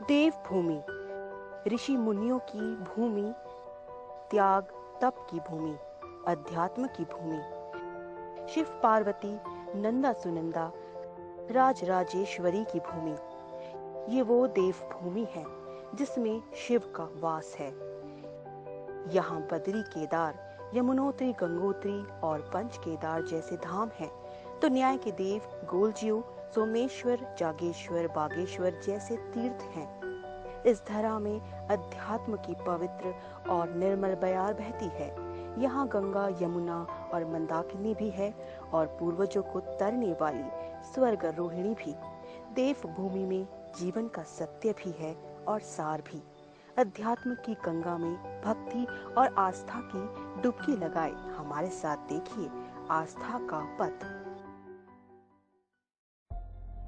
देवभूमि, ऋषि मुनियों की भूमि, त्याग तप की भूमि, अध्यात्म की भूमि। शिव पार्वती, नंदा सुनंदा, राज राजेश्वरी की भूमि। ये वो देवभूमि है जिसमें शिव का वास है। यहाँ बद्री, केदार, यमुनोत्री, गंगोत्री और पंच केदार जैसे धाम हैं, तो न्याय के देव गोलजियो, सोमेश्वर, जागेश्वर, बागेश्वर जैसे तीर्थ हैं। इस धरा में अध्यात्म की पवित्र और निर्मल बयार बहती है। यहाँ गंगा, यमुना और मंदाकिनी भी है और पूर्वजों को तरने वाली स्वर्ग रोहिणी भी। देव भूमि में जीवन का सत्य भी है और सार भी। अध्यात्म की गंगा में भक्ति और आस्था की डुबकी लगाए हमारे साथ देखिए आस्था का पथ।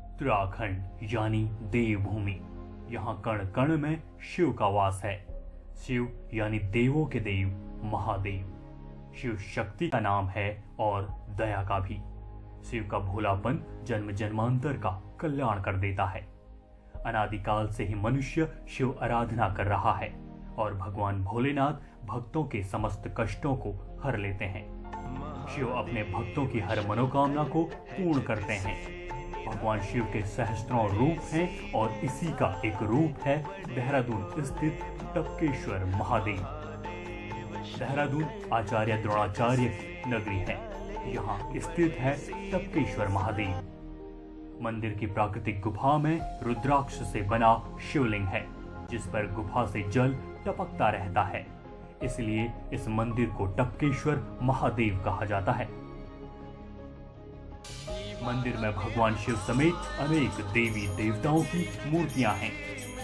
उत्तराखंड यानी देवभूमि। यहाँ कण कण में शिव का वास है। शिव यानी देवों के देव, महादेव। शिव शक्ति का नाम है और दया का भी। शिव का भोलापन जन्म जन्मांतर का कल्याण कर देता है। अनादिकाल से ही मनुष्य शिव आराधना कर रहा है और भगवान भोलेनाथ भक्तों के समस्त कष्टों को हर लेते हैं। शिव अपने भक्तों की हर मनोकामना को पूर्ण करते हैं। भगवान शिव के सहस्त्रों रूप हैं और इसी का एक रूप है देहरादून स्थित टपकेश्वर महादेव। देहरादून आचार्य द्रोणाचार्य की नगरी है। यहाँ स्थित है टपकेश्वर महादेव। मंदिर की प्राकृतिक गुफा में रुद्राक्ष से बना शिवलिंग है, जिस पर गुफा से जल टपकता रहता है। इसलिए इस मंदिर को टपकेश्वर महादेव कहा जाता है। मंदिर में भगवान शिव समेत अनेक देवी देवताओं की मूर्तियां हैं।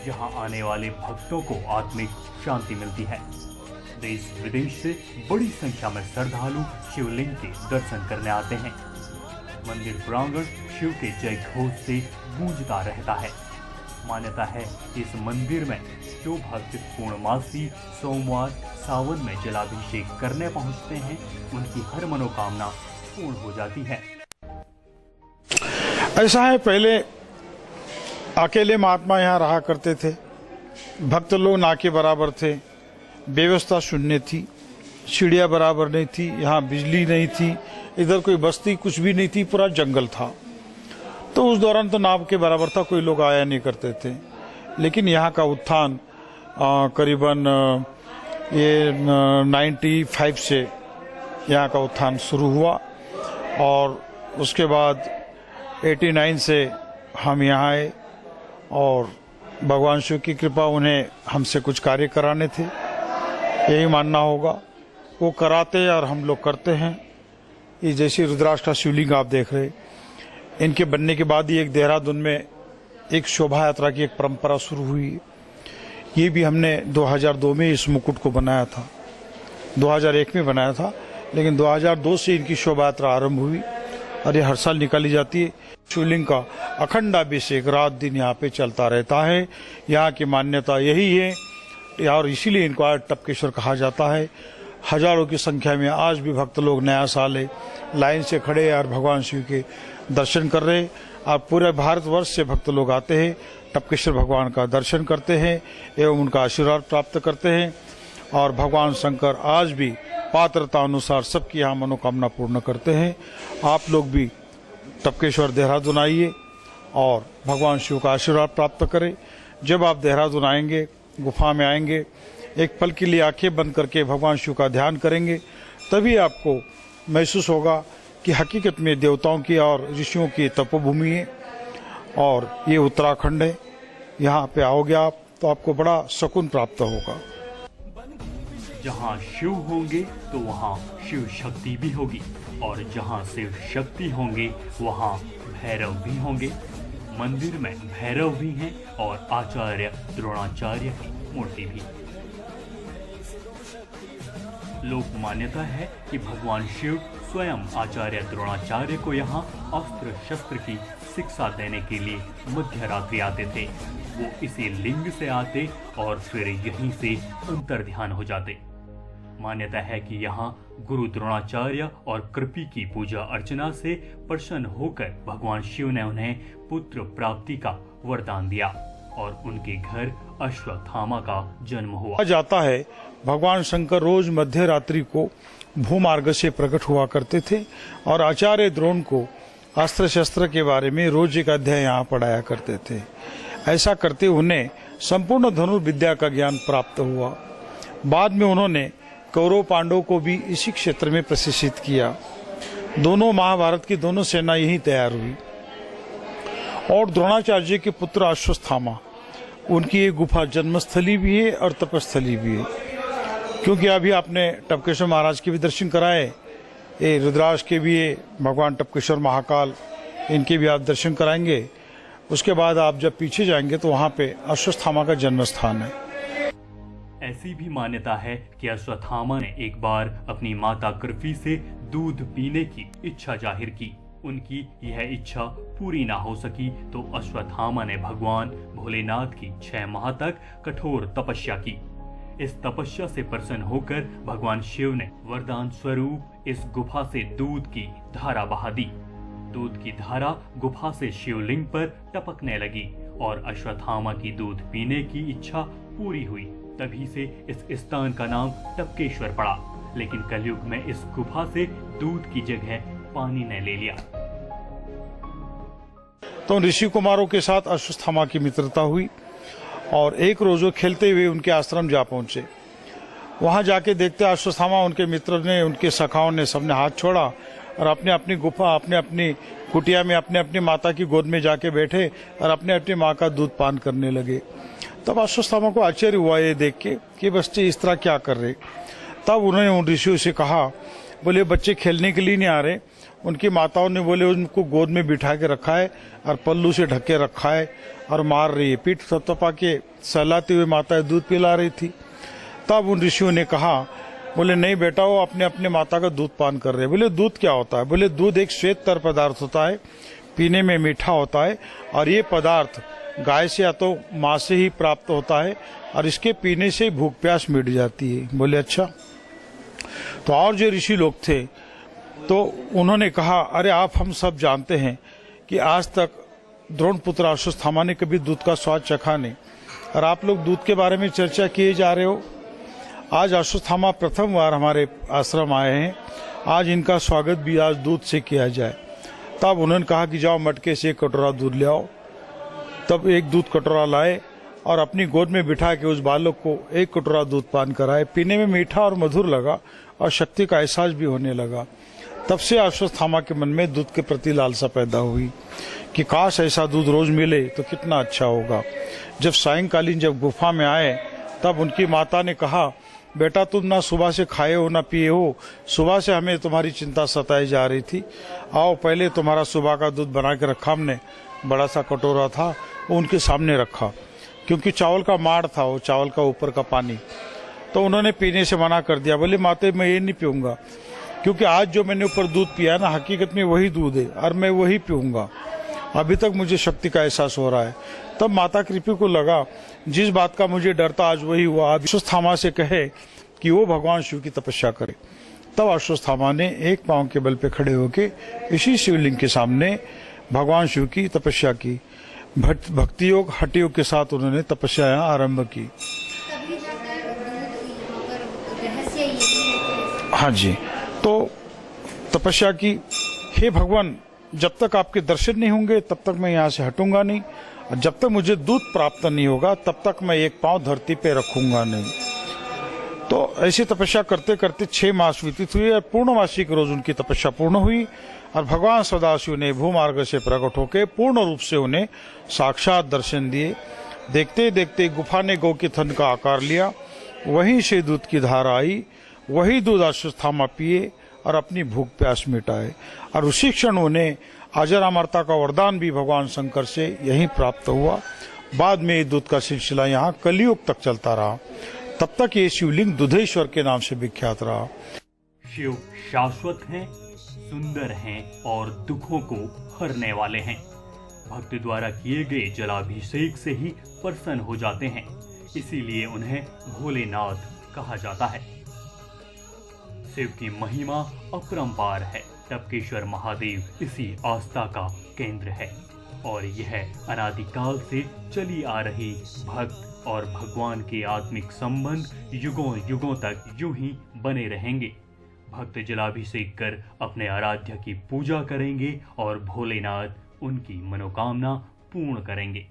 यहाँ आने वाले भक्तों को आत्मिक शांति मिलती है। देश विदेश से बड़ी संख्या में श्रद्धालु शिवलिंग के दर्शन करने आते हैं। मंदिर प्रांगण शिव के जय घोष से गूंजता रहता है। मान्यता है कि इस मंदिर में जो भक्त पूर्णमासी सोमवार सावन में जलाभिषेक करने पहुंचते हैं, उनकी हर मनोकामना पूर्ण हो जाती है। ऐसा है, पहले अकेले महात्मा यहाँ रहा करते थे। भक्त लोग ना के बराबर थे। व्यवस्था शून्य थी, सीढ़ियाँ बराबर नहीं थी, यहाँ बिजली नहीं थी, इधर कोई बस्ती कुछ भी नहीं थी, पूरा जंगल था। तो उस दौरान तो नाव के बराबर था, कोई लोग आया नहीं करते थे। लेकिन यहाँ का उत्थान करीबन ये 95 से यहाँ का उत्थान शुरू हुआ और उसके बाद 89 से हम यहाँ आए और भगवान शिव की कृपा, उन्हें हमसे कुछ कार्य कराने थे, यही मानना होगा। वो कराते और हम लोग करते हैं। ये जैसी रुद्राक्ष का शिवलिंग आप देख रहे, इनके बनने के बाद ही एक देहरादून में एक शोभा यात्रा की एक परंपरा शुरू हुई। ये भी हमने 2002 में इस मुकुट को बनाया था, 2001 में बनाया था, लेकिन 2002 से इनकी शोभा यात्रा आरंभ हुई और ये हर साल निकाली जाती है। शिवलिंग का अखंड अभिषेक रात दिन यहाँ पे चलता रहता है। यहाँ की मान्यता यही है और इसीलिए इनको आज टपकेश्वर कहा जाता है। हजारों की संख्या में आज भी भक्त लोग नया साल है लाइन से खड़े और भगवान शिव के दर्शन कर रहे और पूरे भारतवर्ष से भक्त लोग आते हैं, टपकेश्वर भगवान का दर्शन करते हैं एवं उनका आशीर्वाद प्राप्त करते हैं। और भगवान शंकर आज भी पात्रता अनुसार सबकी यहाँ मनोकामना पूर्ण करते हैं। आप लोग भी टपकेश्वर देहरादून आइए और भगवान शिव का आशीर्वाद प्राप्त करें। जब आप देहरादून आएंगे, गुफा में आएंगे, एक पल के लिए आंखें बंद करके भगवान शिव का ध्यान करेंगे, तभी आपको महसूस होगा कि हकीकत में देवताओं की और ऋषियों की तपोभूमि है और ये उत्तराखंड है। यहाँ पे आओगे आप तो आपको बड़ा सुकून प्राप्त होगा। जहाँ शिव होंगे तो वहाँ शिव शक्ति भी होगी और जहाँ शिव शक्ति होंगे वहाँ भैरव भी होंगे। मंदिर में भैरव भी हैं और आचार्य द्रोणाचार्य की मूर्ति भी। लोक मान्यता है कि भगवान शिव स्वयं आचार्य द्रोणाचार्य को यहाँ अस्त्र शस्त्र की शिक्षा देने के लिए मध्य रात्रि आते थे। वो इसी लिंग से आते और फिर यहीं से अंतर ध्यान हो जाते। मान्यता है कि यहाँ गुरु द्रोणाचार्य और कृपी की पूजा अर्चना से प्रसन्न होकर भगवान शिव ने उन्हें पुत्र प्राप्ति का वरदान दिया और उनके घर अश्वत्थामा का जन्म हुआ। कहा जाता है भगवान शंकर रोज मध्य रात्रि को भूमार्ग से प्रकट हुआ करते थे और आचार्य द्रोण को अस्त्र शस्त्र के बारे में रोज एक अध्याय यहाँ पढ़ाया करते थे। ऐसा करते उन्हें संपूर्ण धनुर्विद्या का ज्ञान प्राप्त हुआ। बाद में उन्होंने कौरव पांडव को भी इसी क्षेत्र में प्रशिक्षित किया। दोनों महाभारत की दोनों सेना यहीं तैयार हुई और द्रोणाचार्य के पुत्र अश्वत्थामा, उनकी एक गुफा जन्मस्थली भी है और तपस्थली भी है। क्योंकि अभी आपने टपकेश्वर महाराज के भी दर्शन कराए, ये रुद्राक्ष के भी है, भगवान टपकेश्वर महाकाल, इनके भी आप दर्शन कराएंगे। उसके बाद आप जब पीछे जाएंगे तो वहाँ पे अश्वत्थामा का जन्म स्थान है। ऐसी भी मान्यता है कि अश्वत्थामा ने एक बार अपनी माता कृपी से दूध पीने की इच्छा जाहिर की। उनकी यह इच्छा पूरी ना हो सकी तो अश्वत्थामा ने भगवान भोलेनाथ की 6 माह तक कठोर तपस्या की। इस तपस्या से प्रसन्न होकर भगवान शिव ने वरदान स्वरूप इस गुफा से दूध की धारा बहा दी। दूध की धारा गुफा से शिवलिंग पर टपकने लगी और अश्वत्थामा की दूध पीने की इच्छा पूरी हुई। तभी से इस स्थान का नाम टपकेश्वर पड़ा। लेकिन कलयुग में इस गुफा से दूध की जगह पानी ने ले लिया। तो ऋषि कुमारों के साथ अश्वत्थामा की मित्रता हुई और एक रोज वो खेलते हुए उनके आश्रम जा पहुंचे। वहां जाके देखते अश्वत्थामा, उनके मित्र ने, उनके सखाओं ने सबने हाथ छोड़ा और अपने अपनी गुफा, अपने अपनी कुटिया में अपने अपनी माता की गोद में जाके बैठे और अपने अपनी माँ का दूध पान करने लगे। तब अश्वत्थामा को आश्चर्य हुआ ये देख के कि बच्चे इस तरह क्या कर रहे। तब उन्होंने उन ऋषियों से कहा, बोले बच्चे खेलने के लिए नहीं आ रहे, उनकी माताओं ने बोले उनको गोद में बिठा के रखा है और पल्लू से ढक के रखा है और मार रही है। पीठ थपथपा के सहलाती हुई माताएं दूध पिला रही थी। तब उन ऋषियों ने कहा, बोले नहीं बेटा, वो अपने अपने माता का दूध पान कर रहे हैं। बोले दूध क्या होता है? बोले दूध एक श्वेत तर पदार्थ होता है, पीने में मीठा होता है और ये पदार्थ गाय से या तो माँ से ही प्राप्त होता है और इसके पीने से भूख प्यास मिट जाती है। बोले अच्छा। तो और जो ऋषि लोग थे तो उन्होंने कहा, अरे आप हम सब जानते हैं कि आज तक द्रोणपुत्र अश्वत्थामा ने कभी दूध का स्वाद चखा नहीं और आप लोग दूध के बारे में चर्चा किए जा रहे हो। आज अश्वत्थामा प्रथम बार हमारे आश्रम आए हैं, आज इनका स्वागत भी आज दूध से किया जाए। तब उन्होंने कहा कि जाओ मटके से 1 कटोरा दूध ले आओ। तब 1 दूध कटोरा लाए और अपनी गोद में बिठा के उस बालक को 1 कटोरा दूध पान कराए। पीने में मीठा और मधुर लगा और शक्ति का एहसास भी होने लगा। तब से अश्वत्थामा के मन में दूध के प्रति लालसा पैदा हुई कि काश ऐसा दूध रोज मिले तो कितना अच्छा होगा। जब सायंकालीन जब गुफा में आए तब उनकी माता ने कहा, बेटा तुम ना सुबह से खाए हो ना पिए हो, सुबह से हमें तुम्हारी चिंता सताई जा रही थी। आओ पहले तुम्हारा सुबह का दूध बना के रखा हमने, बड़ा सा कटोरा था वो उनके सामने रखा, क्योंकि चावल का माड़ था वो, चावल का ऊपर का पानी। तो उन्होंने पीने से मना कर दिया। बोले माते मैं ये नहीं पीऊंगा, क्योंकि आज जो मैंने ऊपर दूध पिया ना हकीकत में वही दूध है और मैं वही पीऊंगा। अभी तक मुझे शक्ति का एहसास हो रहा है। तब माता कृपी को लगा जिस बात का मुझे डर था आज वही हुआ। अश्वत्थामा से कहे कि वो भगवान शिव की तपस्या करे। तब अश्वत्थामा ने एक पांव के बल पे खड़े होके इसी शिवलिंग के सामने भगवान शिव की तपस्या की। भक्ति योग हठ योग के साथ उन्होंने तपस्या आरंभ की। हाँ जी, तो तपस्या की, हे भगवान जब तक आपके दर्शन नहीं होंगे तब तक मैं यहाँ से हटूंगा नहीं, और जब तक मुझे दूध प्राप्त नहीं होगा तब तक मैं एक पांव धरती पे रखूंगा नहीं। तो ऐसी तपस्या करते करते 6 मास व्यतीत हुए और पूर्णमासी के रोज उनकी तपस्या पूर्ण हुई और भगवान सदाशिव ने भूमार्ग से प्रकट होकर पूर्ण रूप से उन्हें साक्षात दर्शन दिए। देखते देखते गुफा ने गौ के थन का आकार लिया, वहीं से दूध की धारा आई, वही दूध अश्वत्थामा पिए और अपनी भूख प्यास मिटाए और उसी क्षण उन्हें अजर अमरता का वरदान भी भगवान शंकर से यहीं प्राप्त हुआ। बाद में ये दूध का सिलसिला यहाँ कलियुग तक चलता रहा। तब तक ये शिवलिंग दुधेश्वर के नाम से विख्यात रहा। शिव शाश्वत हैं, सुंदर हैं और दुखों को हरने वाले हैं। भक्त द्वारा किए गए जलाभिषेक से ही प्रसन्न हो जाते हैं, इसीलिए उन्हें भोलेनाथ कहा जाता है। शिव की महिमा अपरंपार है। टपकेश्वर महादेव इसी आस्था का केंद्र है। और यह अनादिकाल से चली आ रही भक्त और भगवान के आत्मिक संबंध युगों युगों तक यूं ही बने रहेंगे। भक्त जलाभिषेक कर अपने आराध्य की पूजा करेंगे और भोलेनाथ उनकी मनोकामना पूर्ण करेंगे।